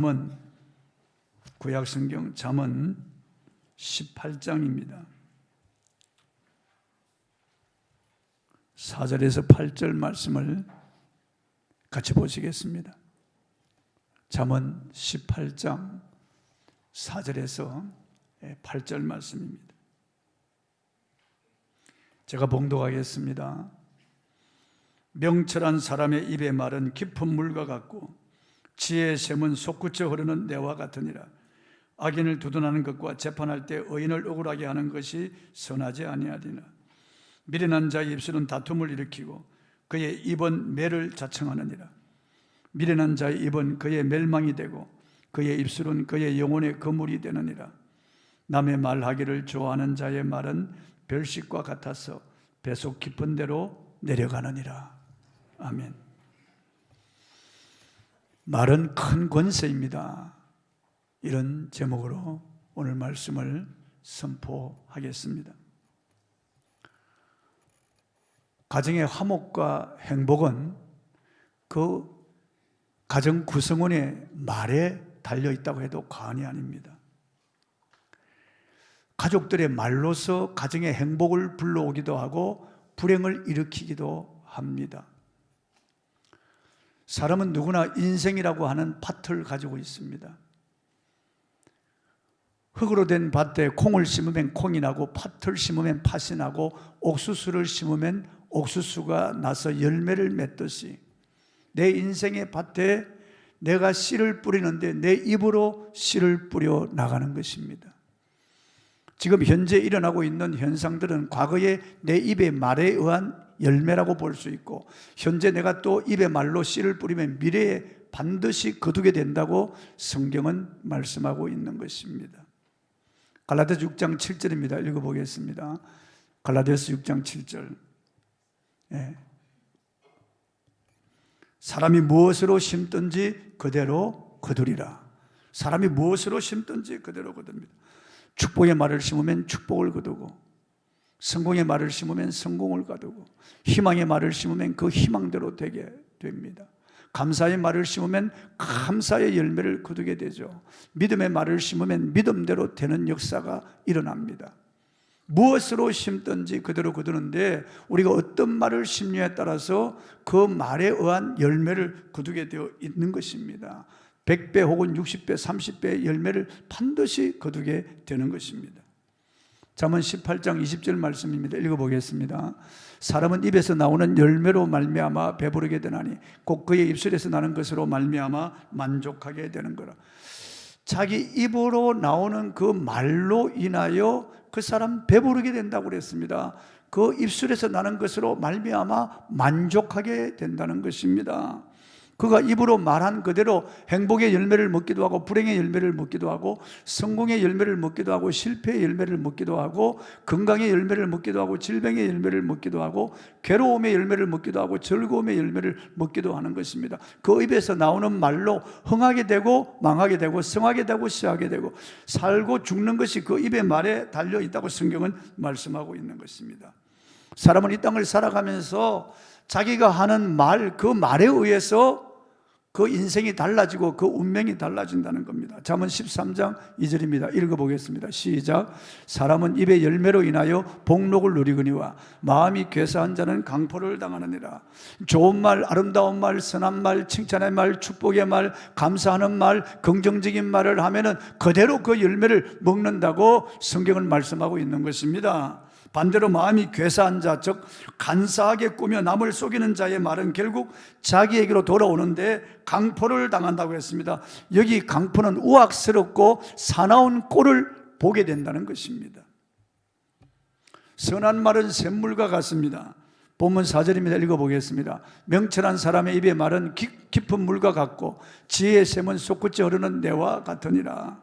잠언, 구약성경 잠언 18장입니다. 4절에서 8절 말씀을 같이 보시겠습니다. 잠언 18장 4절에서 8절 말씀입니다. 제가 봉독하겠습니다. 명철한 사람의 입의 말은 깊은 물과 같고 지혜의 샘은 솟구쳐 흐르는 내와 같으니라. 악인을 두둔하는 것과 재판할 때 의인을 억울하게 하는 것이 선하지 아니하리라. 미련한 자의 입술은 다툼을 일으키고 그의 입은 매를 자청하느니라. 미련한 자의 입은 그의 멸망이 되고 그의 입술은 그의 영혼의 거물이 되느니라. 남의 말하기를 좋아하는 자의 말은 별식과 같아서 배속 깊은 데로 내려가느니라. 아멘. 말은 큰 권세입니다. 이런 제목으로 오늘 말씀을 선포하겠습니다. 가정의 화목과 행복은 그 가정 구성원의 말에 달려있다고 해도 과언이 아닙니다. 가족들의 말로서 가정의 행복을 불러오기도 하고 불행을 일으키기도 합니다. 사람은 누구나 인생이라고 하는 밭을 가지고 있습니다. 흙으로 된 밭에 콩을 심으면 콩이 나고 팥을 심으면 팥이 나고 옥수수를 심으면 옥수수가 나서 열매를 맺듯이 내 인생의 밭에 내가 씨를 뿌리는데 내 입으로 씨를 뿌려 나가는 것입니다. 지금 현재 일어나고 있는 현상들은 과거에 내 입의 말에 의한 열매라고 볼 수 있고 현재 내가 또 입의 말로 씨를 뿌리면 미래에 반드시 거두게 된다고 성경은 말씀하고 있는 것입니다. 갈라디아서 6장 7절입니다. 읽어보겠습니다. 갈라디아서 6장 7절. 사람이 무엇으로 심든지 그대로 거두리라. 사람이 무엇으로 심든지 그대로 거둡니다. 축복의 말을 심으면 축복을 거두고 성공의 말을 심으면 성공을 거두고 희망의 말을 심으면 그 희망대로 되게 됩니다. 감사의 말을 심으면 감사의 열매를 거두게 되죠. 믿음의 말을 심으면 믿음대로 되는 역사가 일어납니다. 무엇으로 심든지 그대로 거두는데 우리가 어떤 말을 심느냐에 따라서 그 말에 의한 열매를 거두게 되어 있는 것입니다. 100배 혹은 60배, 30배의 열매를 반드시 거두게 되는 것입니다. 잠언 18장 20절 말씀입니다. 읽어보겠습니다. 사람은 입에서 나오는 열매로 말미암아 배부르게 되나니 곧 그의 입술에서 나는 것으로 말미암아 만족하게 되는 거라. 자기 입으로 나오는 그 말로 인하여 그 사람 배부르게 된다고 그랬습니다. 그 입술에서 나는 것으로 말미암아 만족하게 된다는 것입니다. 그가 입으로 말한 그대로 행복의 열매를 먹기도 하고 불행의 열매를 먹기도 하고 성공의 열매를 먹기도 하고 실패의 열매를 먹기도 하고 건강의 열매를 먹기도 하고 질병의 열매를 먹기도 하고 괴로움의 열매를 먹기도 하고 즐거움의 열매를 먹기도 하는 것입니다. 그 입에서 나오는 말로 흥하게 되고 망하게 되고 성하게 되고 시하게 되고 살고 죽는 것이 그 입의 말에 달려있다고 성경은 말씀하고 있는 것입니다. 사람은 이 땅을 살아가면서 자기가 하는 말, 그 말에 의해서 그 인생이 달라지고 그 운명이 달라진다는 겁니다. 잠언 13장 2절입니다. 읽어보겠습니다. 시작. 사람은 입의 열매로 인하여 복록을 누리거니와 마음이 괴사한 자는 강포를 당하느니라. 좋은 말, 아름다운 말, 선한 말, 칭찬의 말, 축복의 말, 감사하는 말, 긍정적인 말을 하면은 그대로 그 열매를 먹는다고 성경은 말씀하고 있는 것입니다. 반대로 마음이 괴사한 자, 즉 간사하게 꾸며 남을 속이는 자의 말은 결국 자기에게로 돌아오는데 강포를 당한다고 했습니다. 여기 강포는 우악스럽고 사나운 꼴을 보게 된다는 것입니다. 선한 말은 샘물과 같습니다. 본문 4절입니다. 읽어보겠습니다. 명철한 사람의 입의 말은 깊은 물과 같고 지혜의 샘은 솟구쳐 흐르는 내와 같으니라.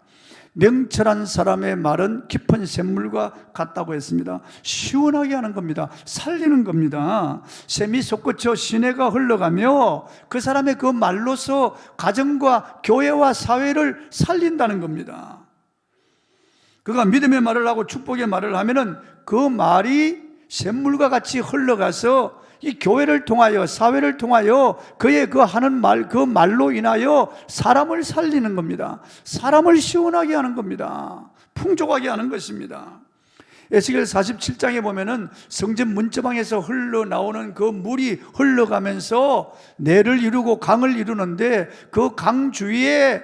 명철한 사람의 말은 깊은 샘물과 같다고 했습니다. 시원하게 하는 겁니다. 살리는 겁니다. 샘이 솟구쳐 시내가 흘러가며 그 사람의 그 말로서 가정과 교회와 사회를 살린다는 겁니다. 그가 믿음의 말을 하고 축복의 말을 하면은 그 말이 샘물과 같이 흘러가서 이 교회를 통하여, 사회를 통하여 그의 그 하는 말, 그 말로 인하여 사람을 살리는 겁니다. 사람을 시원하게 하는 겁니다. 풍족하게 하는 것입니다. 에스겔 47장에 보면은 성전 문지방에서 흘러나오는 그 물이 흘러가면서 내를 이루고 강을 이루는데, 그 강 주위에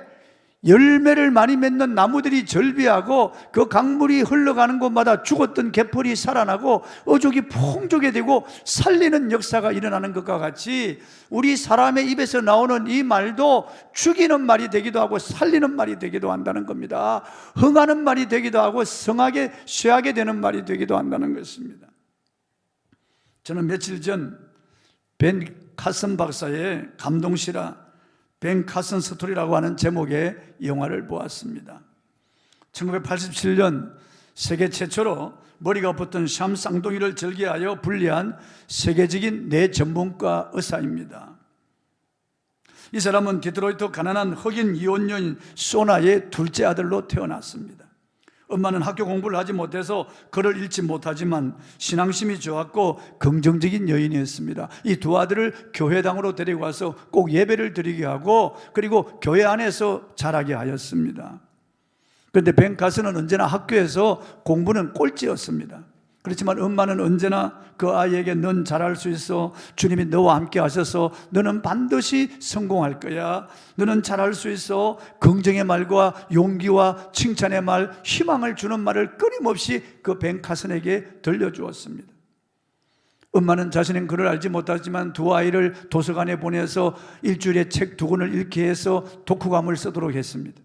열매를 많이 맺는 나무들이 절비하고 그 강물이 흘러가는 곳마다 죽었던 개펄이 살아나고 어족이 풍족해 되고 살리는 역사가 일어나는 것과 같이, 우리 사람의 입에서 나오는 이 말도 죽이는 말이 되기도 하고 살리는 말이 되기도 한다는 겁니다. 흥하는 말이 되기도 하고 성하게 쇠하게 되는 말이 되기도 한다는 것입니다. 저는 며칠 전 벤 카슨 박사의 감동시라 벤 카슨 스토리라고 하는 제목의 영화를 보았습니다. 1987년 세계 최초로 머리가 붙은 샴 쌍둥이를 절개하여 분리한 세계적인 뇌 전문가 의사입니다. 이 사람은 디트로이트 가난한 흑인 이혼녀인 소나의 둘째 아들로 태어났습니다. 엄마는 학교 공부를 하지 못해서 글을 읽지 못하지만 신앙심이 좋았고 긍정적인 여인이었습니다. 이 두 아들을 교회당으로 데리고 와서 꼭 예배를 드리게 하고, 그리고 교회 안에서 자라게 하였습니다. 그런데 벤 카슨은 언제나 학교에서 공부는 꼴찌였습니다. 그렇지만 엄마는 언제나 그 아이에게 넌 잘할 수 있어, 주님이 너와 함께 하셔서 너는 반드시 성공할 거야, 너는 잘할 수 있어, 긍정의 말과 용기와 칭찬의 말, 희망을 주는 말을 끊임없이 그 벤 카슨에게 들려주었습니다. 엄마는 자신은 글을 알지 못하지만 두 아이를 도서관에 보내서 일주일에 책 2권을 읽게 해서 독후감을 쓰도록 했습니다.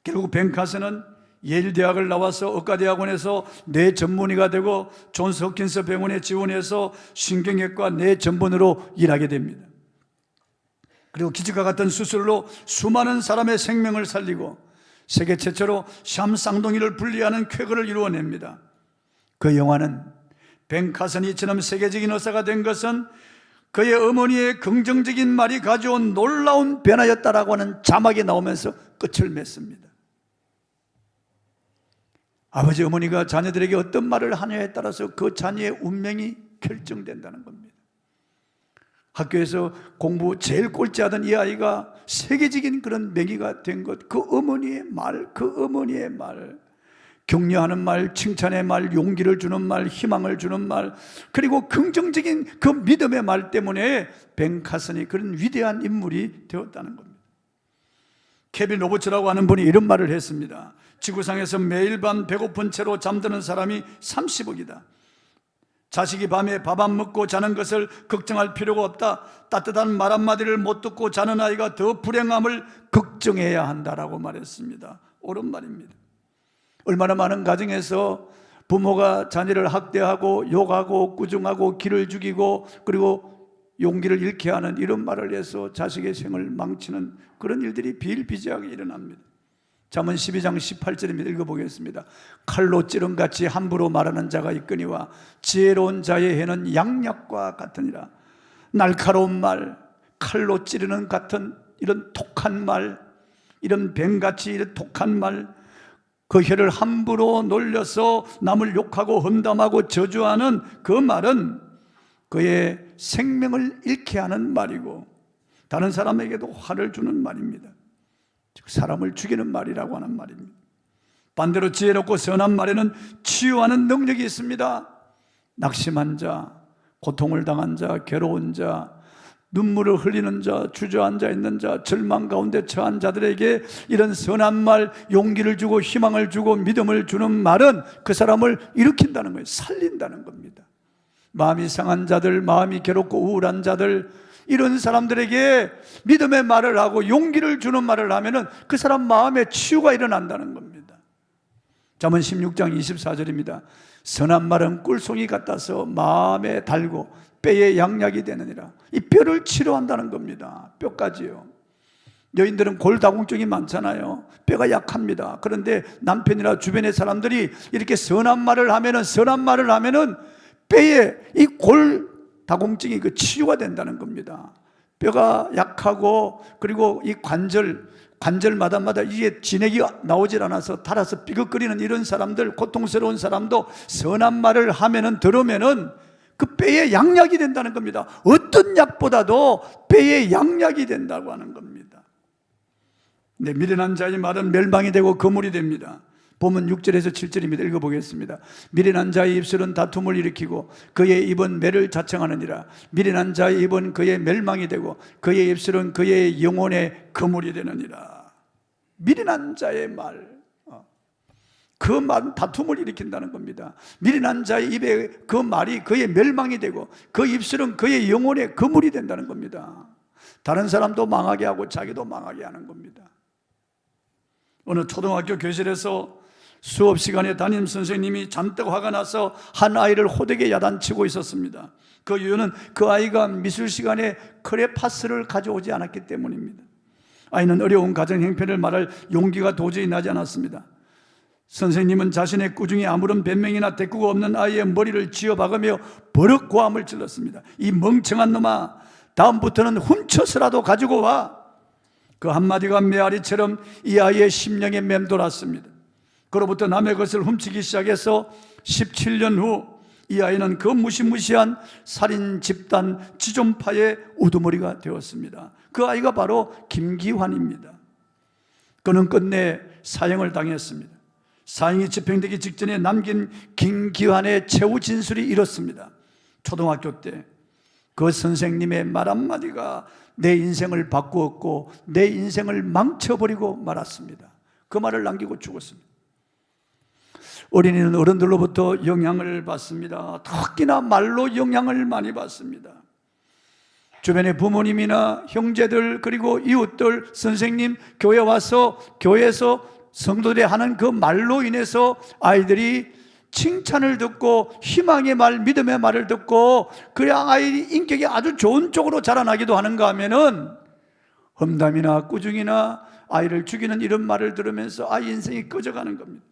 결국 벤 카슨은 예일 대학을 나와서 의과대학원에서 뇌 전문의가 되고 존스 홉킨스 병원에 지원해서 신경외과 뇌 전문의로 일하게 됩니다. 그리고 기적과 같은 수술로 수많은 사람의 생명을 살리고 세계 최초로 샴 쌍둥이를 분리하는 쾌거를 이루어냅니다. 그 영화는 벤 카슨이 이처럼 세계적인 의사가 된 것은 그의 어머니의 긍정적인 말이 가져온 놀라운 변화였다라고 하는 자막이 나오면서 끝을 맺습니다. 아버지 어머니가 자녀들에게 어떤 말을 하냐에 따라서 그 자녀의 운명이 결정된다는 겁니다. 학교에서 공부 제일 꼴찌하던 이 아이가 세계적인 그런 명의가 된 것, 그 어머니의 말, 그 어머니의 말, 격려하는 말, 칭찬의 말, 용기를 주는 말, 희망을 주는 말, 그리고 긍정적인 그 믿음의 말 때문에 벤 카슨이 그런 위대한 인물이 되었다는 겁니다. 케빈 로버츠라고 하는 분이 이런 말을 했습니다. 지구상에서 매일 밤 배고픈 채로 잠드는 사람이 30억이다. 자식이 밤에 밥 안 먹고 자는 것을 걱정할 필요가 없다. 따뜻한 말 한마디를 못 듣고 자는 아이가 더 불행함을 걱정해야 한다라고 말했습니다. 옳은 말입니다. 얼마나 많은 가정에서 부모가 자녀를 학대하고 욕하고 꾸중하고 기를 죽이고 그리고 용기를 잃게 하는 이런 말을 해서 자식의 생을 망치는 그런 일들이 비일비재하게 일어납니다. 잠언 12장 18절입니다. 읽어보겠습니다. 칼로 찌름같이 함부로 말하는 자가 있거니와 지혜로운 자의 해는 양약과 같으니라. 날카로운 말, 칼로 찌르는 같은 이런 독한 말, 이런 뱀같이 이런 독한 말, 그 혀를 함부로 놀려서 남을 욕하고 험담하고 저주하는 그 말은 그의 생명을 잃게 하는 말이고 다른 사람에게도 화를 주는 말입니다. 즉 사람을 죽이는 말이라고 하는 말입니다. 반대로 지혜롭고 선한 말에는 치유하는 능력이 있습니다. 낙심한 자, 고통을 당한 자, 괴로운 자, 눈물을 흘리는 자, 주저앉아 있는 자, 절망 가운데 처한 자들에게 이런 선한 말, 용기를 주고 희망을 주고 믿음을 주는 말은 그 사람을 일으킨다는 거예요. 살린다는 겁니다. 마음이 상한 자들, 마음이 괴롭고 우울한 자들, 이런 사람들에게 믿음의 말을 하고 용기를 주는 말을 하면은 그 사람 마음에 치유가 일어난다는 겁니다. 잠언 16장 24절입니다. 선한 말은 꿀송이 같아서 마음에 달고 뼈에 양약이 되느니라. 이 뼈를 치료한다는 겁니다. 뼈까지요. 여인들은 골다공증이 많잖아요. 뼈가 약합니다. 그런데 남편이나 주변의 사람들이 이렇게 선한 말을 하면은 뼈에 이 골다공증이 그 치유가 된다는 겁니다. 뼈가 약하고 그리고 이 관절마다 이게 진액이 나오질 않아서 달아서 삐걱거리는 이런 사람들, 고통스러운 사람도 선한 말을 하면은 들으면은 그 뼈의 양약이 된다는 겁니다. 어떤 약보다도 뼈의 양약이 된다고 하는 겁니다. 네, 미련한 자의 말은 멸망이 되고 거물이 됩니다. 본문 6절에서 7절입니다. 읽어보겠습니다. 미련한 자의 입술은 다툼을 일으키고 그의 입은 매를 자청하느니라. 미련한 자의 입은 그의 멸망이 되고 그의 입술은 그의 영혼의 거물이 되느니라. 미련한 자의 말, 그 말은 다툼을 일으킨다는 겁니다. 미련한 자의 입에 그 말이 그의 멸망이 되고 그 입술은 그의 영혼의 거물이 된다는 겁니다. 다른 사람도 망하게 하고 자기도 망하게 하는 겁니다. 어느 초등학교 교실에서 수업 시간에 담임 선생님이 잔뜩 화가 나서 한 아이를 호되게 야단치고 있었습니다. 그 이유는 그 아이가 미술 시간에 크레파스를 가져오지 않았기 때문입니다. 아이는 어려운 가정 형편을 말할 용기가 도저히 나지 않았습니다. 선생님은 자신의 꾸중에 아무런 변명이나 대꾸가 없는 아이의 머리를 쥐어박으며 버럭 고함을 질렀습니다. 이 멍청한 놈아, 다음부터는 훔쳐서라도 가지고 와. 그 한마디가 메아리처럼 이 아이의 심령에 맴돌았습니다. 그로부터 남의 것을 훔치기 시작해서 17년 후 이 아이는 그 무시무시한 살인 집단 지존파의 우두머리가 되었습니다. 그 아이가 바로 김기환입니다. 그는 끝내 사형을 당했습니다. 사형이 집행되기 직전에 남긴 김기환의 최후 진술이 이렇습니다. 초등학교 때 그 선생님의 말 한마디가 내 인생을 바꾸었고 내 인생을 망쳐버리고 말았습니다. 그 말을 남기고 죽었습니다. 어린이는 어른들로부터 영향을 받습니다. 특히나 말로 영향을 많이 받습니다. 주변의 부모님이나 형제들, 그리고 이웃들, 선생님, 교회 와서 교회에서 성도들이 하는 그 말로 인해서 아이들이 칭찬을 듣고 희망의 말, 믿음의 말을 듣고 그래야 아이 인격이 아주 좋은 쪽으로 자라나기도 하는가 하면은 험담이나 꾸중이나 아이를 죽이는 이런 말을 들으면서 아이 인생이 꺼져가는 겁니다.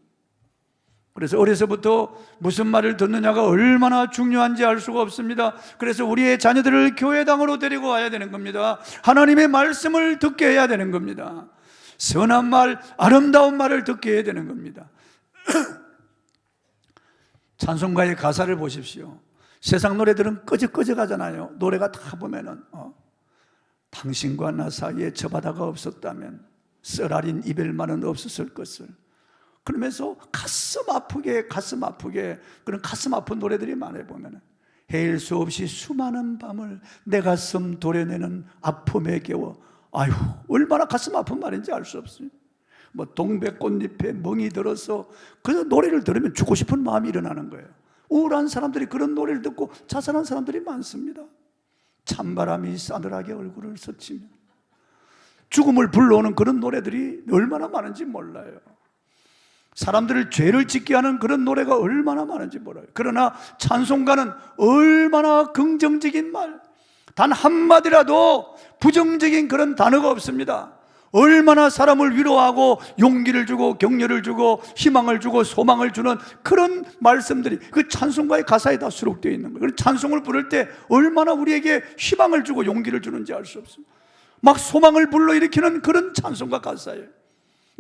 그래서 어려서부터 무슨 말을 듣느냐가 얼마나 중요한지 알 수가 없습니다. 그래서 우리의 자녀들을 교회당으로 데리고 와야 되는 겁니다. 하나님의 말씀을 듣게 해야 되는 겁니다. 선한 말, 아름다운 말을 듣게 해야 되는 겁니다. 찬송가의 가사를 보십시오. 세상 노래들은 끄적끄적하잖아요. 노래가 다 보면은 당신과 나 사이에 저 바다가 없었다면 썰알인 이별만은 없었을 것을, 그러면서 가슴 아프게 그런 가슴 아픈 노래들이 많아요. 보면은 헤일 수 없이 수많은 밤을 내 가슴 도려내는 아픔에 겨워. 아유, 얼마나 가슴 아픈 말인지 알 수 없어요. 뭐 동백꽃잎에 멍이 들어서 그 노래를 들으면 죽고 싶은 마음이 일어나는 거예요. 우울한 사람들이 그런 노래를 듣고 자살한 사람들이 많습니다. 찬바람이 싸늘하게 얼굴을 스치며 죽음을 불러오는 그런 노래들이 얼마나 많은지 몰라요. 사람들을 죄를 짓게 하는 그런 노래가 얼마나 많은지 몰라요. 그러나 찬송가는 얼마나 긍정적인 말, 단 한마디라도 부정적인 그런 단어가 없습니다. 얼마나 사람을 위로하고 용기를 주고 격려를 주고 희망을 주고 소망을 주는 그런 말씀들이 그 찬송가의 가사에 다 수록되어 있는 거예요. 찬송을 부를 때 얼마나 우리에게 희망을 주고 용기를 주는지 알 수 없습니다. 막 소망을 불러일으키는 그런 찬송가 가사예요.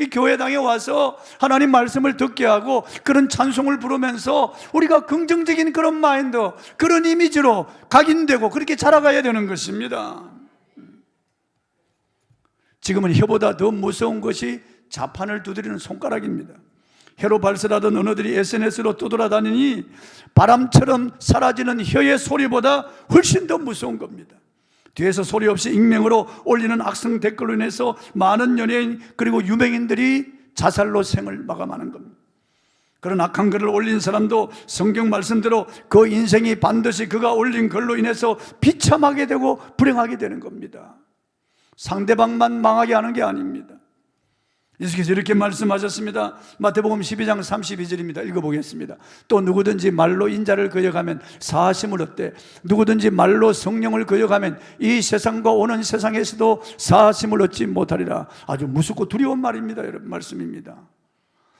이 교회당에 와서 하나님 말씀을 듣게 하고 그런 찬송을 부르면서 우리가 긍정적인 그런 마인드, 그런 이미지로 각인되고 그렇게 자라가야 되는 것입니다. 지금은 혀보다 더 무서운 것이 자판을 두드리는 손가락입니다. 혀로 발설하던 언어들이 SNS로 떠돌아다니니 바람처럼 사라지는 혀의 소리보다 훨씬 더 무서운 겁니다. 뒤에서 소리 없이 익명으로 올리는 악성 댓글로 인해서 많은 연예인 그리고 유명인들이 자살로 생을 마감하는 겁니다. 그런 악한 글을 올린 사람도 성경 말씀대로 그 인생이 반드시 그가 올린 글로 인해서 비참하게 되고 불행하게 되는 겁니다. 상대방만 망하게 하는 게 아닙니다. 예수께서 이렇게 말씀하셨습니다. 마태복음 12장 32절입니다. 읽어보겠습니다. 또 누구든지 말로 인자를 거역하면 사하심을 얻되 누구든지 말로 성령을 거역하면 이 세상과 오는 세상에서도 사하심을 얻지 못하리라. 아주 무섭고 두려운 말입니다. 여러분, 말씀입니다.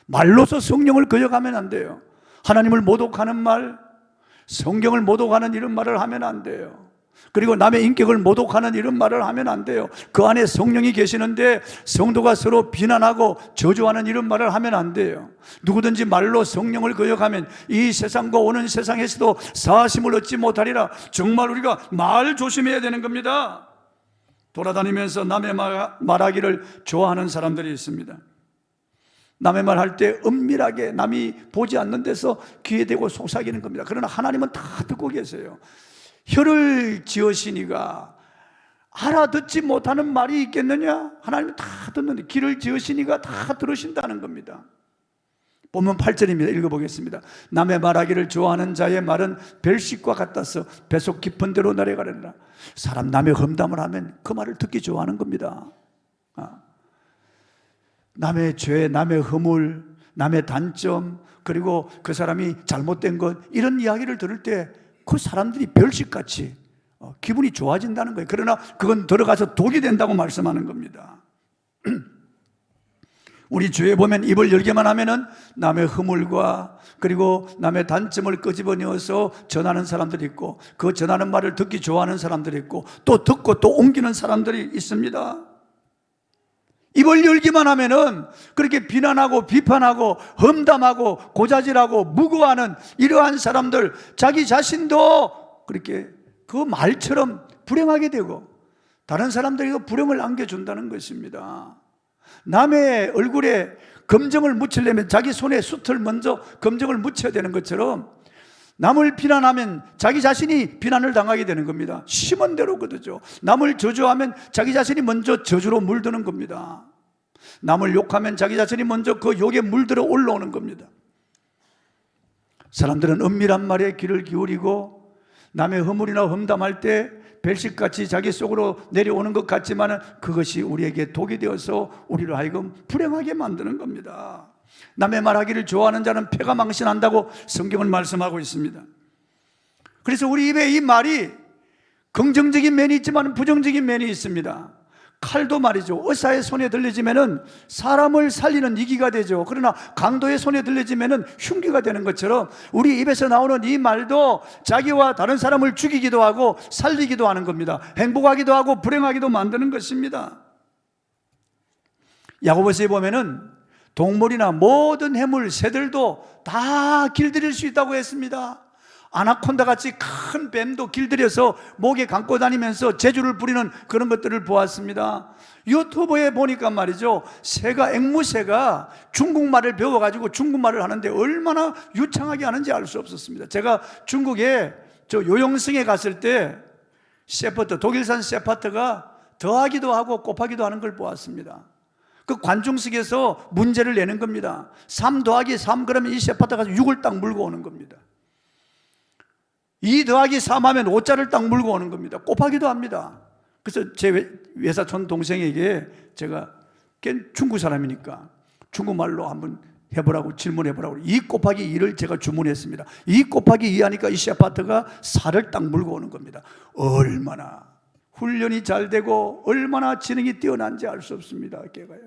말로서 성령을 거역하면 안 돼요. 하나님을 모독하는 말, 성경을 모독하는 이런 말을 하면 안 돼요. 그리고 남의 인격을 모독하는 이런 말을 하면 안 돼요. 그 안에 성령이 계시는데 성도가 서로 비난하고 저주하는 이런 말을 하면 안 돼요. 누구든지 말로 성령을 거역하면 이 세상과 오는 세상에서도 사심을 얻지 못하리라. 정말 우리가 말 조심해야 되는 겁니다. 돌아다니면서 남의 말하기를 좋아하는 사람들이 있습니다. 남의 말 할 때 은밀하게 남이 보지 않는 데서 귀에 대고 속삭이는 겁니다. 그러나 하나님은 다 듣고 계세요. 혀를 지으시니가 알아듣지 못하는 말이 있겠느냐? 하나님은 다 듣는데 귀를 지으시니가 다 들으신다는 겁니다. 본문 8절입니다. 읽어보겠습니다. 남의 말하기를 좋아하는 자의 말은 별식과 같아서 배속 깊은 데로 내려가려니라. 사람 남의 험담을 하면 그 말을 듣기 좋아하는 겁니다. 남의 죄, 남의 허물, 남의 단점, 그리고 그 사람이 잘못된 것, 이런 이야기를 들을 때 그 사람들이 별식같이 기분이 좋아진다는 거예요. 그러나 그건 들어가서 독이 된다고 말씀하는 겁니다. 우리 주위에 보면 입을 열게만 하면은 남의 허물과 그리고 남의 단점을 끄집어내어서 전하는 사람들이 있고, 그 전하는 말을 듣기 좋아하는 사람들이 있고, 또 듣고 또 옮기는 사람들이 있습니다. 입을 열기만 하면은 그렇게 비난하고 비판하고 험담하고 고자질하고 무고하는 이러한 사람들, 자기 자신도 그렇게 그 말처럼 불행하게 되고 다른 사람들에게 불행을 안겨준다는 것입니다. 남의 얼굴에 검정을 묻히려면 자기 손에 숯을 먼저 검정을 묻혀야 되는 것처럼 남을 비난하면 자기 자신이 비난을 당하게 되는 겁니다. 심은 대로 거두죠. 남을 저주하면 자기 자신이 먼저 저주로 물드는 겁니다. 남을 욕하면 자기 자신이 먼저 그 욕에 물들어 올라오는 겁니다. 사람들은 은밀한 말에 귀를 기울이고 남의 허물이나 험담할 때 별식같이 자기 속으로 내려오는 것 같지만 그것이 우리에게 독이 되어서 우리를 하여금 불행하게 만드는 겁니다. 남의 말하기를 좋아하는 자는 패가 망신한다고 성경은 말씀하고 있습니다. 그래서 우리 입에 이 말이 긍정적인 면이 있지만 부정적인 면이 있습니다. 칼도 말이죠, 의사의 손에 들려지면은 사람을 살리는 이기가 되죠. 그러나 강도의 손에 들려지면은 흉기가 되는 것처럼 우리 입에서 나오는 이 말도 자기와 다른 사람을 죽이기도 하고 살리기도 하는 겁니다. 행복하기도 하고 불행하기도 만드는 것입니다. 야고보서에 보면은 동물이나 모든 해물, 새들도 다 길들일 수 있다고 했습니다. 아나콘다 같이 큰 뱀도 길들여서 목에 감고 다니면서 재주를 부리는 그런 것들을 보았습니다. 유튜브에 보니까 말이죠, 새가, 앵무새가 중국말을 배워가지고 중국말을 하는데 얼마나 유창하게 하는지 알 수 없었습니다. 제가 중국에 요영성에 갔을 때 셰퍼트, 독일산 셰퍼트가 더하기도 하고 곱하기도 하는 걸 보았습니다. 그 관중석에서 문제를 내는 겁니다. 3 더하기 3 그러면 이 셰퍼트가 6을 딱 물고 오는 겁니다. 2 더하기 3 하면 5자를 딱 물고 오는 겁니다. 곱하기도 합니다. 그래서 제 외사촌 동생에게 제가 중국 사람이니까 중국말로 한번 해보라고 질문해보라고 2 곱하기 2를 제가 주문했습니다. 2 곱하기 2 하니까 이 셰퍼트가 4를 딱 물고 오는 겁니다. 얼마나 훈련이 잘 되고 얼마나 지능이 뛰어난지 알 수 없습니다. 걔가요.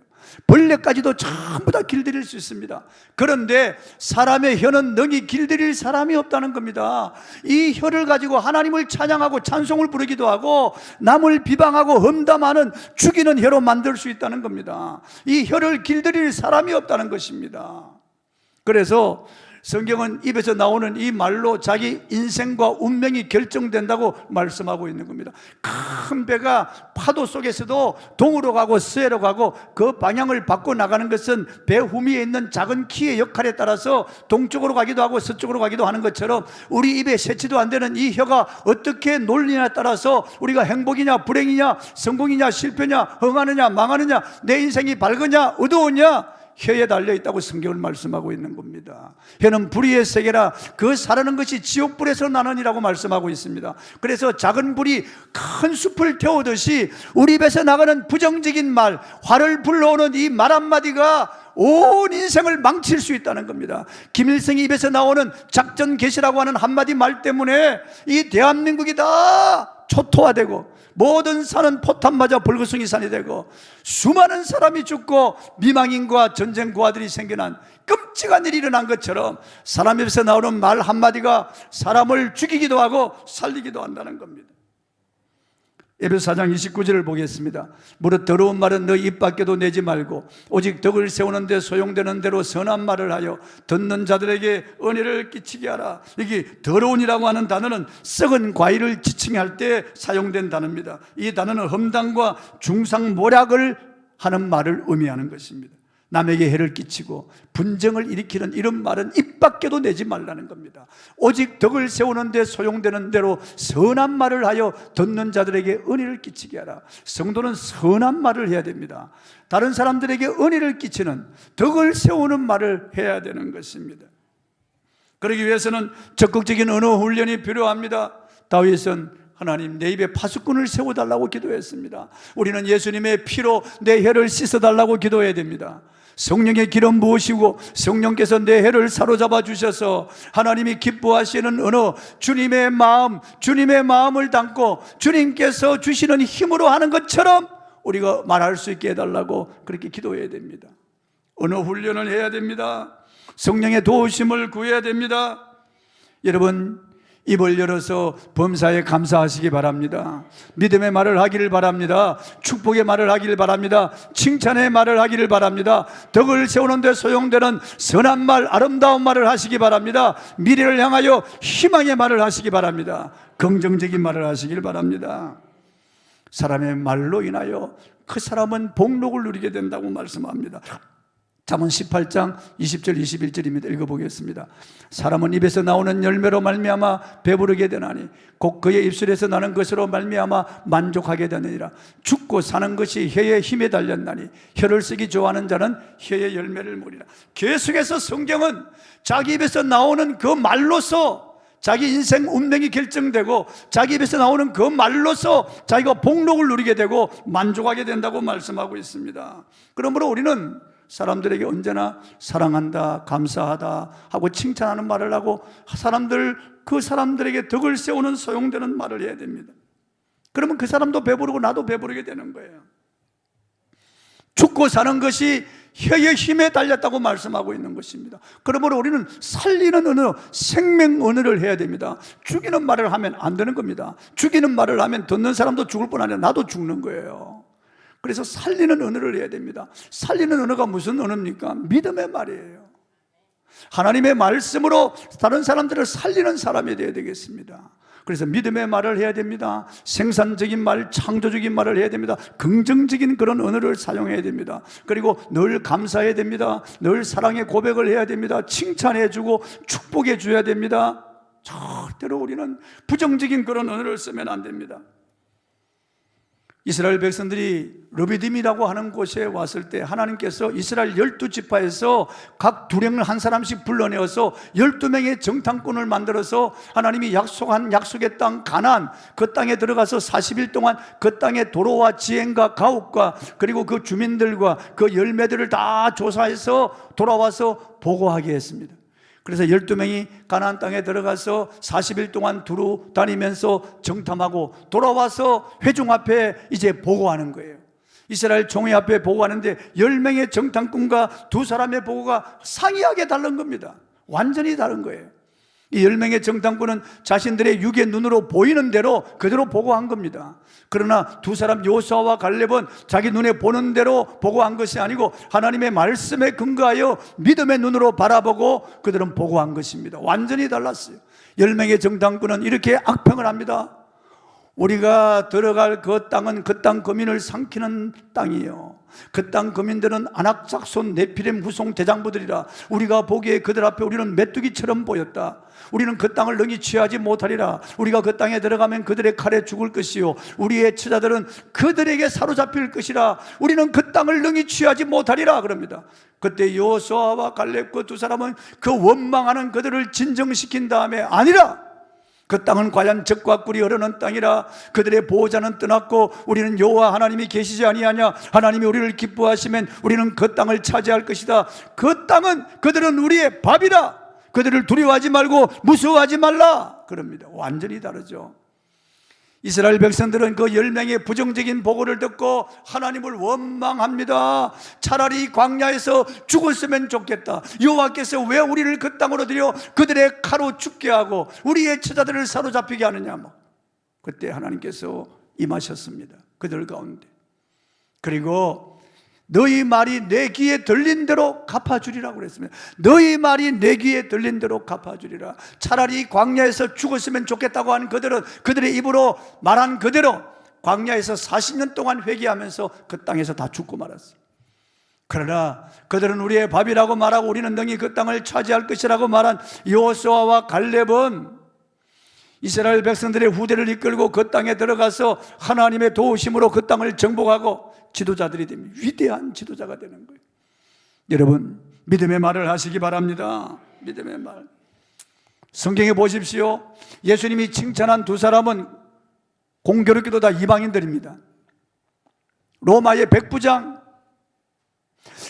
벌레까지도 전부 다 길들일 수 있습니다. 그런데 사람의 혀는 능히 길들일 사람이 없다는 겁니다. 이 혀를 가지고 하나님을 찬양하고 찬송을 부르기도 하고 남을 비방하고 험담하는 죽이는 혀로 만들 수 있다는 겁니다. 이 혀를 길들일 사람이 없다는 것입니다. 그래서 성경은 입에서 나오는 이 말로 자기 인생과 운명이 결정된다고 말씀하고 있는 겁니다. 큰 배가 파도 속에서도 동으로 가고 서해로 가고 그 방향을 바꿔 나가는 것은 배 후미에 있는 작은 키의 역할에 따라서 동쪽으로 가기도 하고 서쪽으로 가기도 하는 것처럼 우리 입에 세치도 안 되는 이 혀가 어떻게 놀리냐에 따라서 우리가 행복이냐 불행이냐 성공이냐 실패냐 흥하느냐 망하느냐 내 인생이 밝으냐 어두우냐 혀에 달려있다고 성경을 말씀하고 있는 겁니다. 혀는 불의의 세계라 그 사르는 것이 지옥불에서 나느니라고 말씀하고 있습니다. 그래서 작은 불이 큰 숲을 태우듯이 우리 입에서 나가는 부정적인 말, 화를 불러오는 이 말 한마디가 온 인생을 망칠 수 있다는 겁니다. 김일성이 입에서 나오는 작전 개시라고 하는 한마디 말 때문에 이 대한민국이 다 초토화되고 모든 산은 포탄 맞아 벌거숭이 산이 되고 수많은 사람이 죽고 미망인과 전쟁 고아들이 생겨난 끔찍한 일이 일어난 것처럼 사람 입에서 나오는 말 한마디가 사람을 죽이기도 하고 살리기도 한다는 겁니다. 에베소 4장 29절을 보겠습니다. 무릇 더러운 말은 너 입 밖에도 내지 말고 오직 덕을 세우는 데 소용되는 대로 선한 말을 하여 듣는 자들에게 은혜를 끼치게 하라. 여기 더러운이라고 하는 단어는 썩은 과일을 지칭할 때 사용된 단어입니다. 이 단어는 험담과 중상모략을 하는 말을 의미하는 것입니다. 남에게 해를 끼치고 분쟁을 일으키는 이런 말은 입 밖에도 내지 말라는 겁니다. 오직 덕을 세우는 데 소용되는 대로 선한 말을 하여 듣는 자들에게 은혜를 끼치게 하라. 성도는 선한 말을 해야 됩니다. 다른 사람들에게 은혜를 끼치는 덕을 세우는 말을 해야 되는 것입니다. 그러기 위해서는 적극적인 언어 훈련이 필요합니다. 다윗은 하나님 내 입에 파수꾼을 세워달라고 기도했습니다. 우리는 예수님의 피로 내 혀를 씻어달라고 기도해야 됩니다. 성령의 기름 부으시고 성령께서 내 혀를 사로잡아 주셔서 하나님이 기뻐하시는 언어, 주님의 마음을 담고 주님께서 주시는 힘으로 하는 것처럼 우리가 말할 수 있게 해달라고 그렇게 기도해야 됩니다. 언어 훈련을 해야 됩니다. 성령의 도우심을 구해야 됩니다. 여러분, 입을 열어서 범사에 감사하시기 바랍니다. 믿음의 말을 하기를 바랍니다. 축복의 말을 하기를 바랍니다. 칭찬의 말을 하기를 바랍니다. 덕을 세우는 데 소용되는 선한 말, 아름다운 말을 하시기 바랍니다. 미래를 향하여 희망의 말을 하시기 바랍니다. 긍정적인 말을 하시길 바랍니다. 사람의 말로 인하여 그 사람은 복록을 누리게 된다고 말씀합니다. 잠언 18장 20절 21절입니다. 읽어보겠습니다. 사람은 입에서 나오는 열매로 말미암아 배부르게 되나니 곧 그의 입술에서 나는 것으로 말미암아 만족하게 되느니라. 죽고 사는 것이 혀의 힘에 달렸나니 혀를 쓰기 좋아하는 자는 혀의 열매를 먹으리라. 계속해서 성경은 자기 입에서 나오는 그 말로서 자기 인생 운명이 결정되고 자기 입에서 나오는 그 말로서 자기가 복록을 누리게 되고 만족하게 된다고 말씀하고 있습니다. 그러므로 우리는 사람들에게 언제나 사랑한다, 감사하다 하고 칭찬하는 말을 하고 그 사람들에게 덕을 세우는 소용되는 말을 해야 됩니다. 그러면 그 사람도 배부르고 나도 배부르게 되는 거예요. 죽고 사는 것이 혀의 힘에 달렸다고 말씀하고 있는 것입니다. 그러므로 우리는 살리는 언어, 생명 언어를 해야 됩니다. 죽이는 말을 하면 안 되는 겁니다. 죽이는 말을 하면 듣는 사람도 죽을 뿐 아니라 나도 죽는 거예요. 그래서 살리는 언어를 해야 됩니다. 살리는 언어가 무슨 언어입니까? 믿음의 말이에요. 하나님의 말씀으로 다른 사람들을 살리는 사람이 되어야 되겠습니다. 그래서 믿음의 말을 해야 됩니다. 생산적인 말, 창조적인 말을 해야 됩니다. 긍정적인 그런 언어를 사용해야 됩니다. 그리고 늘 감사해야 됩니다. 늘 사랑의 고백을 해야 됩니다. 칭찬해주고 축복해 줘야 됩니다. 절대로 우리는 부정적인 그런 언어를 쓰면 안 됩니다. 이스라엘 백성들이 르비딤이라고 하는 곳에 왔을 때 하나님께서 이스라엘 12지파에서 각 두령을 한 사람씩 불러내어서 12명의 정탐꾼을 만들어서 하나님이 약속한 약속의 땅 가나안, 그 땅에 들어가서 40일 동안 그 땅의 도로와 지행과 가옥과 그리고 그 주민들과 그 열매들을 다 조사해서 돌아와서 보고하게 했습니다. 그래서 12명이 가나안 땅에 들어가서 40일 동안 두루 다니면서 정탐하고 돌아와서 회중 앞에 이제 보고하는 거예요. 이스라엘 총회 앞에 보고하는데 10명의 정탐꾼과 2사람의 보고가 상이하게 다른 겁니다. 완전히 다른 거예요. 이 10명의 정탐꾼은 자신들의 육의 눈으로 보이는 대로 그대로 보고한 겁니다. 그러나 2사람 여호수아와 갈렙은 자기 눈에 보는 대로 보고한 것이 아니고 하나님의 말씀에 근거하여 믿음의 눈으로 바라보고 그들은 보고한 것입니다. 완전히 달랐어요. 10명의 정탐꾼은 이렇게 악평을 합니다. 우리가 들어갈 그 땅은 그 땅 거민을 삼키는 땅이에요. 그 땅 거민들은 아낙 작손 네피렘 후손 대장부들이라. 우리가 보기에 그들 앞에 우리는 메뚜기처럼 보였다. 우리는 그 땅을 능히 취하지 못하리라. 우리가 그 땅에 들어가면 그들의 칼에 죽을 것이요 우리의 처자들은 그들에게 사로잡힐 것이라. 우리는 그 땅을 능히 취하지 못하리라 그럽니다. 그때 여호수아와 갈렙 그 2사람은 그 원망하는 그들을 진정시킨 다음에 아니라 그 땅은 과연 젖과 꿀이 흐르는 땅이라. 그들의 보호자는 떠났고 우리는 여호와 하나님이 계시지 아니하냐. 하나님이 우리를 기뻐하시면 우리는 그 땅을 차지할 것이다. 그 땅은 그들은 우리의 밥이라. 그들을 두려워하지 말고 무서워하지 말라 그럽니다. 완전히 다르죠. 이스라엘 백성들은 그 10명의 부정적인 보고를 듣고 하나님을 원망합니다. 차라리 광야에서 죽었으면 좋겠다. 여호와께서 왜 우리를 그 땅으로 들여 그들의 칼로 죽게 하고 우리의 처자들을 사로잡히게 하느냐. 그때 하나님께서 임하셨습니다. 그들 가운데. 그리고 너희 말이 내 귀에 들린 대로 갚아주리라고 그랬습니다. 너희 말이 내 귀에 들린 대로 갚아주리라. 차라리 광야에서 죽었으면 좋겠다고 한 그들은 그들의 입으로 말한 그대로 광야에서 40년 동안 회개하면서 그 땅에서 다 죽고 말았어요. 그러나 그들은 우리의 밥이라고 말하고 우리는 능히 그 땅을 차지할 것이라고 말한 여호수아와 갈렙은 이스라엘 백성들의 후대를 이끌고 그 땅에 들어가서 하나님의 도우심으로 그 땅을 정복하고 지도자들이 됩니다. 위대한 지도자가 되는 거예요. 여러분, 믿음의 말을 하시기 바랍니다. 믿음의 말. 성경에 보십시오. 예수님이 칭찬한 두 사람은 공교롭게도 다 이방인들입니다. 로마의 백부장,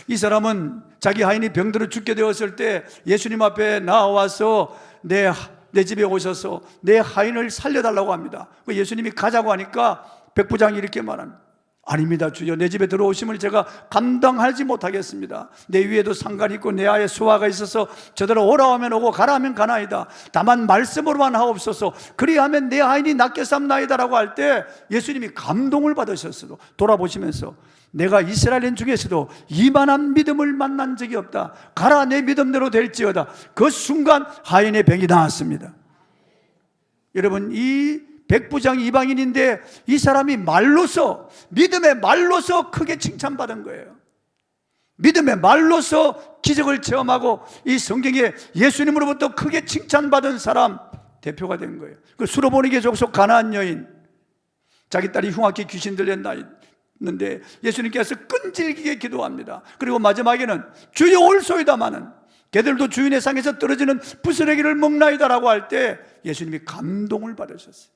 이 사람은 자기 하인이 병들어 죽게 되었을 때 예수님 앞에 나와서 내 집에 오셔서 내 하인을 살려달라고 합니다. 예수님이 가자고 하니까 백부장이 이렇게 말합니다. 아닙니다 주여, 내 집에 들어오심을 제가 감당하지 못하겠습니다. 내 위에도 상관이 있고 내 아에 수하가 있어서 저더러 오라 하면 오고 가라 하면 가나이다. 다만 말씀으로만 하옵소서. 그리하면 내 하인이 낫게 삼나이다라고 할 때 예수님이 감동을 받으셨어도 돌아보시면서 내가 이스라엘인 중에서도 이만한 믿음을 만난 적이 없다. 가라, 내 믿음대로 될지어다. 그 순간 하인의 병이 나았습니다. 여러분, 이 백부장이 이방인인데 이 사람이 말로서, 믿음의 말로서 크게 칭찬받은 거예요. 믿음의 말로서 기적을 체험하고 이 성경에 예수님으로부터 크게 칭찬받은 사람 대표가 된 거예요. 그 수로보니게 족속 가나안 여인, 자기 딸이 흉악히 귀신 들렸나 있는데 예수님께서 끈질기게 기도합니다. 그리고 마지막에는 주여 올소이다마는 개들도 주인의 상에서 떨어지는 부스러기를 먹나이다라고 할 때 예수님이 감동을 받으셨어요.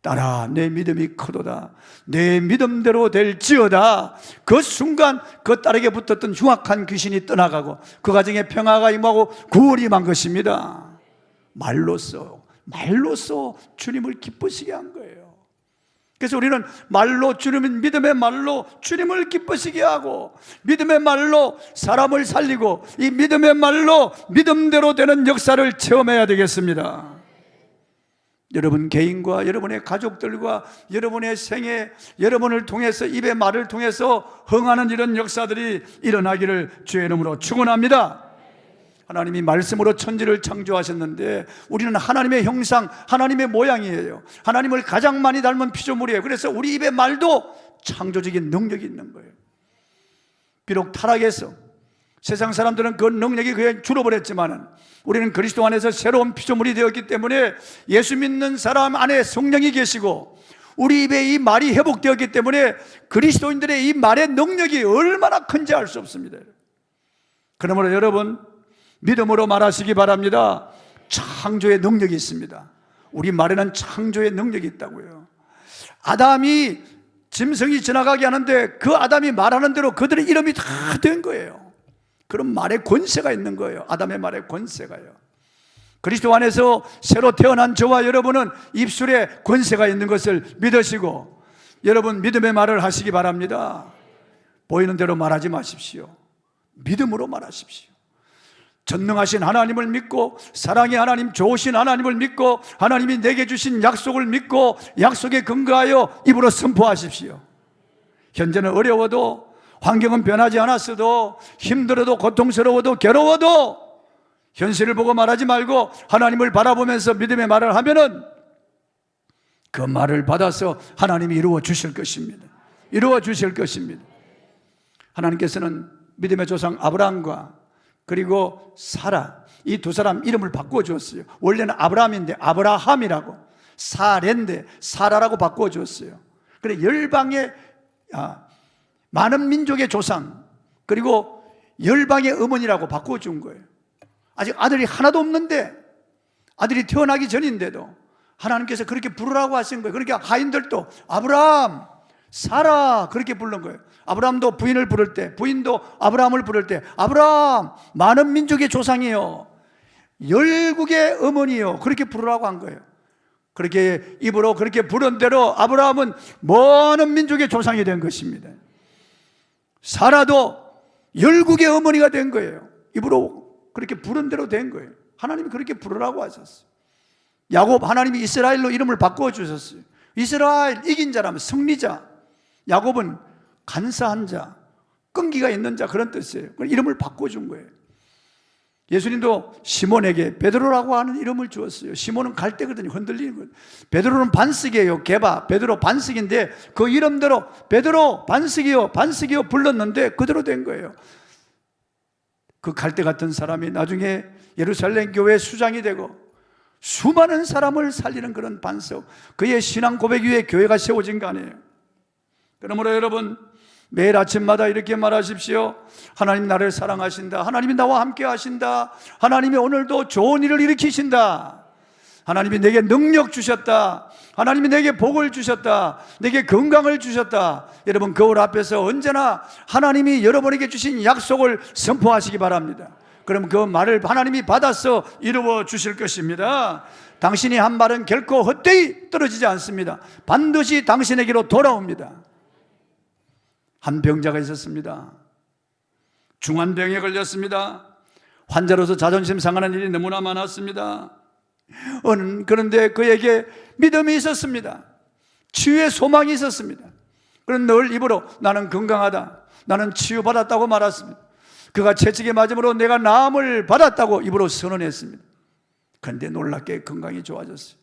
딸아, 내 믿음이 크도다. 내 믿음대로 될지어다. 그 순간 그 딸에게 붙었던 흉악한 귀신이 떠나가고 그 가정에 평화가 임하고 구원이 임한 것입니다. 말로써 주님을 기쁘시게 한 거예요. 그래서 우리는 말로 주님은 믿음의 말로 주님을 기쁘시게 하고 믿음의 말로 사람을 살리고 이 믿음의 말로 믿음대로 되는 역사를 체험해야 되겠습니다. 여러분 개인과 여러분의 가족들과 여러분의 생애, 여러분을 통해서 입의 말을 통해서 흥하는 이런 역사들이 일어나기를 주의 이름으로 축원합니다. 하나님이 말씀으로 천지를 창조하셨는데 우리는 하나님의 형상, 하나님의 모양이에요. 하나님을 가장 많이 닮은 피조물이에요. 그래서 우리 입의 말도 창조적인 능력이 있는 거예요. 비록 타락해서 세상 사람들은 그 능력이 그냥 줄어버렸지만 우리는 그리스도 안에서 새로운 피조물이 되었기 때문에 예수 믿는 사람 안에 성령이 계시고 우리 입에 이 말이 회복되었기 때문에 그리스도인들의 이 말의 능력이 얼마나 큰지 알 수 없습니다. 그러므로 여러분 믿음으로 말하시기 바랍니다. 창조의 능력이 있습니다. 우리 말에는 창조의 능력이 있다고요. 아담이 짐승이 지나가게 하는데 그 아담이 말하는 대로 그들의 이름이 다 된 거예요. 그런 말에 권세가 있는 거예요. 아담의 말에 권세가요. 그리스도 안에서 새로 태어난 저와 여러분은 입술에 권세가 있는 것을 믿으시고 여러분 믿음의 말을 하시기 바랍니다. 보이는 대로 말하지 마십시오. 믿음으로 말하십시오. 전능하신 하나님을 믿고 사랑의 하나님, 좋으신 하나님을 믿고 하나님이 내게 주신 약속을 믿고 약속에 근거하여 입으로 선포하십시오. 현재는 어려워도 환경은 변하지 않았어도 힘들어도 고통스러워도 괴로워도 현실을 보고 말하지 말고 하나님을 바라보면서 믿음의 말을 하면은 그 말을 받아서 하나님이 이루어 주실 것입니다. 이루어 주실 것입니다. 하나님께서는 믿음의 조상 아브라함과 그리고 사라, 이 두 사람 이름을 바꾸어 주었어요. 원래는 아브라함인데 아브라함이라고, 사레인데 사라라고 바꾸어 주었어요. 그래 열방의 많은 민족의 조상, 그리고 열방의 어머니라고 바꾸어 준 거예요. 아직 아들이 하나도 없는데, 아들이 태어나기 전인데도 하나님께서 그렇게 부르라고 하신 거예요. 그러니까 하인들도 아브라함, 사라 그렇게 부른 거예요. 아브라함도 부인을 부를 때, 부인도 아브라함을 부를 때 아브라함, 많은 민족의 조상이요, 열국의 어머니요, 그렇게 부르라고 한 거예요. 그렇게 입으로 그렇게 부른 대로 아브라함은 많은 민족의 조상이 된 것입니다. 사라도 열국의 어머니가 된 거예요. 입으로 그렇게 부른 대로 된 거예요. 하나님이 그렇게 부르라고 하셨어요. 야곱, 하나님이 이스라엘로 이름을 바꾸어 주셨어요. 이스라엘 이긴 자라면 승리자, 야곱은 간사한 자, 끈기가 있는 자, 그런 뜻이에요. 이름을 바꿔준 거예요. 예수님도 시몬에게 베드로라고 하는 이름을 주었어요. 시몬은 갈대거든요. 흔들리는 거예요. 베드로는 반석이에요. 게바, 베드로 반석인데 그 이름대로 베드로 반석이요, 반석이요 불렀는데 그대로 된 거예요. 그 갈대 같은 사람이 나중에 예루살렘 교회 수장이 되고 수많은 사람을 살리는 그런 반석, 그의 신앙 고백 위에 교회가 세워진 거 아니에요. 그러므로 여러분, 매일 아침마다 이렇게 말하십시오. 하나님 나를 사랑하신다. 하나님이 나와 함께 하신다. 하나님이 오늘도 좋은 일을 일으키신다. 하나님이 내게 능력 주셨다. 하나님이 내게 복을 주셨다. 내게 건강을 주셨다. 여러분, 거울 앞에서 언제나 하나님이 여러분에게 주신 약속을 선포하시기 바랍니다. 그럼 그 말을 하나님이 받아서 이루어 주실 것입니다. 당신이 한 말은 결코 헛되이 떨어지지 않습니다. 반드시 당신에게로 돌아옵니다. 한 병자가 있었습니다. 중환병에 걸렸습니다. 환자로서 자존심 상하는 일이 너무나 많았습니다. 그런데 그에게 믿음이 있었습니다. 치유의 소망이 있었습니다. 그런 늘 입으로 나는 건강하다, 나는 치유받았다고 말했습니다. 그가 채찍에 맞음으로 내가 나음을 받았다고 입으로 선언했습니다. 그런데 놀랍게 건강이 좋아졌어요.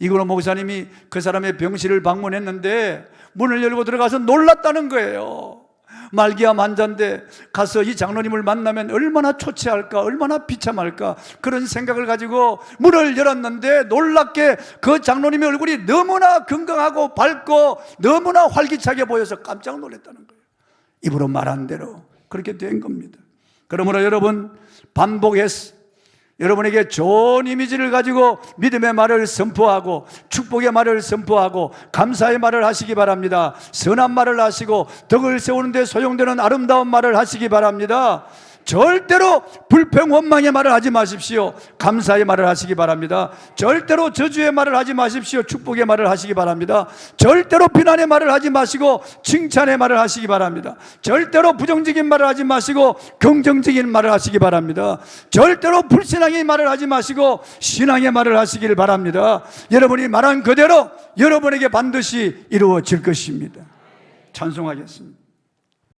이근호 목사님이 그 사람의 병실을 방문했는데 문을 열고 들어가서 놀랐다는 거예요. 말기암 환자인데 가서 이 장로님을 만나면 얼마나 초췌할까, 얼마나 비참할까, 그런 생각을 가지고 문을 열었는데 놀랍게 그 장로님의 얼굴이 너무나 건강하고 밝고 너무나 활기차게 보여서 깜짝 놀랐다는 거예요. 입으로 말한 대로 그렇게 된 겁니다. 그러므로 여러분, 반복해서 여러분에게 좋은 이미지를 가지고 믿음의 말을 선포하고 축복의 말을 선포하고 감사의 말을 하시기 바랍니다. 선한 말을 하시고 덕을 세우는 데 소용되는 아름다운 말을 하시기 바랍니다. 절대로 불평 원망의 말을 하지 마십시오. 감사의 말을 하시기 바랍니다. 절대로 저주의 말을 하지 마십시오. 축복의 말을 하시기 바랍니다. 절대로 비난의 말을 하지 마시고 칭찬의 말을 하시기 바랍니다. 절대로 부정적인 말을 하지 마시고 긍정적인 말을 하시기 바랍니다. 절대로 불신앙의 말을 하지 마시고 신앙의 말을 하시길 바랍니다. 여러분이 말한 그대로 여러분에게 반드시 이루어질 것입니다. 찬송하겠습니다.